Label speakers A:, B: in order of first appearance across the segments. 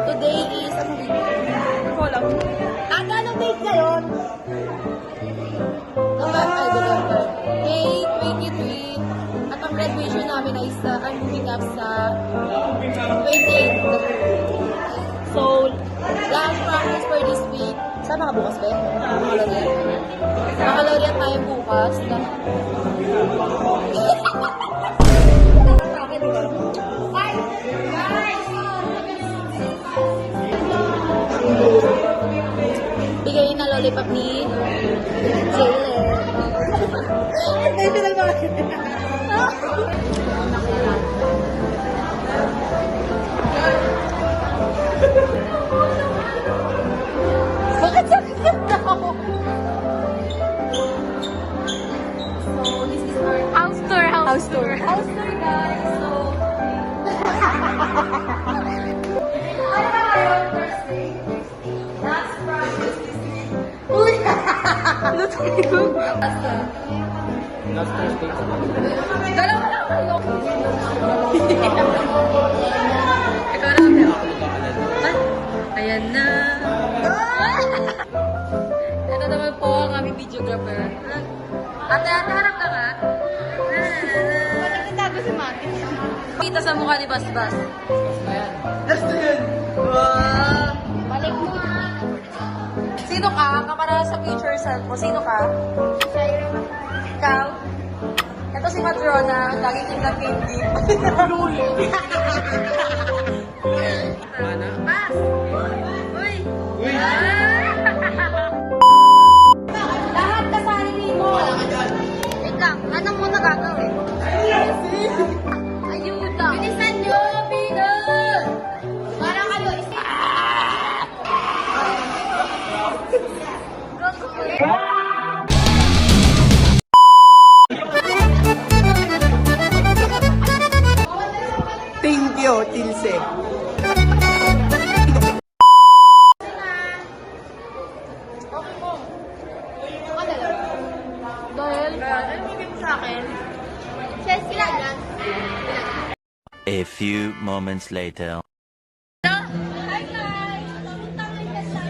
A: Today is, anong date? Ako lang. Anong date ngayon? November. May 23. At ang graduation namin ay I'm moving up sa 28. So, last practice for this week. Saan mga bukas ba? Makalorian tayo bukas. Bigayin na lollipop ni Jaylen. Hindi sila bakit. Bakit sakit na ako? So, this is our house tour. House tour, guys. So, last Thursday. Dalawa lang kayo. Ikaw na kami. Ayan na. Ito naman po ang aming videographer. Ate, harap ka nga. Bakit nagtago si Mati? Kita sa mukha ni Basbas. That's the good. Balik mo. Sino ka? Kapara sa future self mo. Sino ka? Ikaw? Ito si Matrona. Lagi tingnan candy. Luli. Bas! Uy! Uy! Lahat kasali mo. Ikaw, ano mo nagagawin? Ayuda. Bilisan nyo, Pinot! Parang kayo isa.
B: Thank you, Tilse.
A: Dahil, ano bibig mo sa akin? Chess, ilan lang?
C: A few moments later.
A: Hi guys! Papunta kayo sa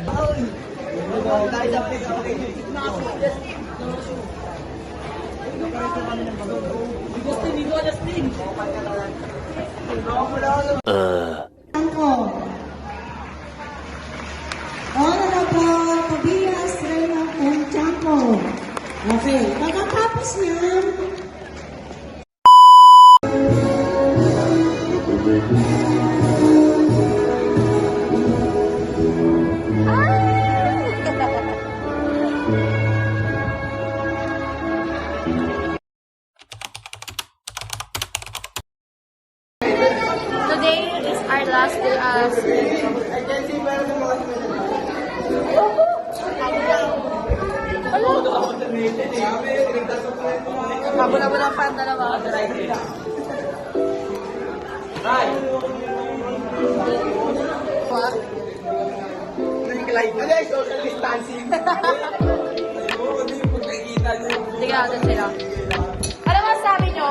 D: Honorable Tobias Reynald M. Chanco. Okay, pagkatapos niyan,
A: Today is our last day as mabula-bula pa ang dalawa.
B: Social distancing.
A: Tingnan natin sila. Ano masasabi nyo?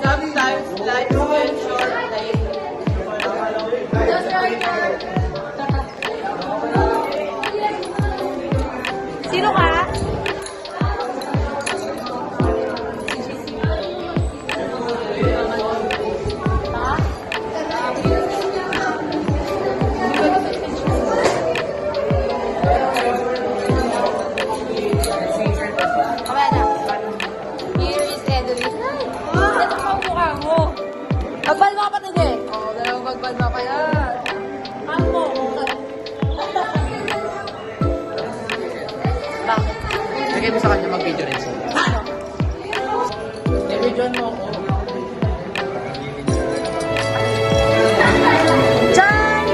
B: Sometimes life is short.
A: Just right now. Sino ka? Magbalma pa din eh. Oo, dalawang magbalma pa yan. Ako. Bakit?
B: Lagay mo sa kanya mag-video rin siya.
A: Ano?
B: I-video mo ako.
A: John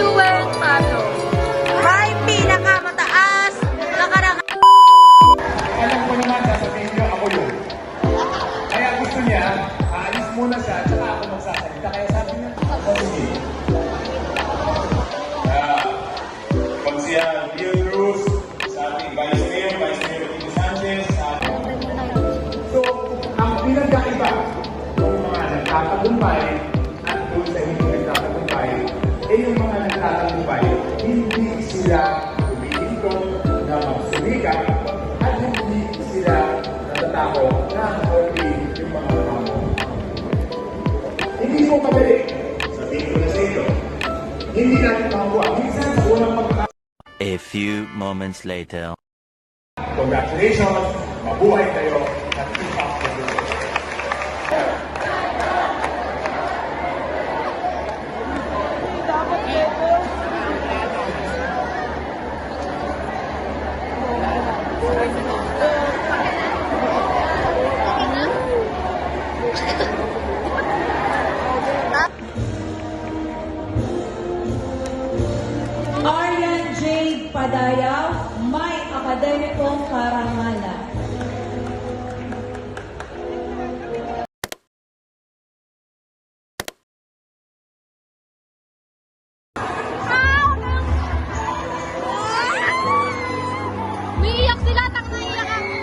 E: po kadali. Sabihin ko na sa inyo, hindi natin makakuha. Minsan sa unang pagkakataon.
C: A few moments later.
E: Congratulations! Mabuhay kayo at keep up the good work.
F: Aryan Jade Padayaw, may akademikong karangalan.
A: Umiiyak sila, tak naiyak ako.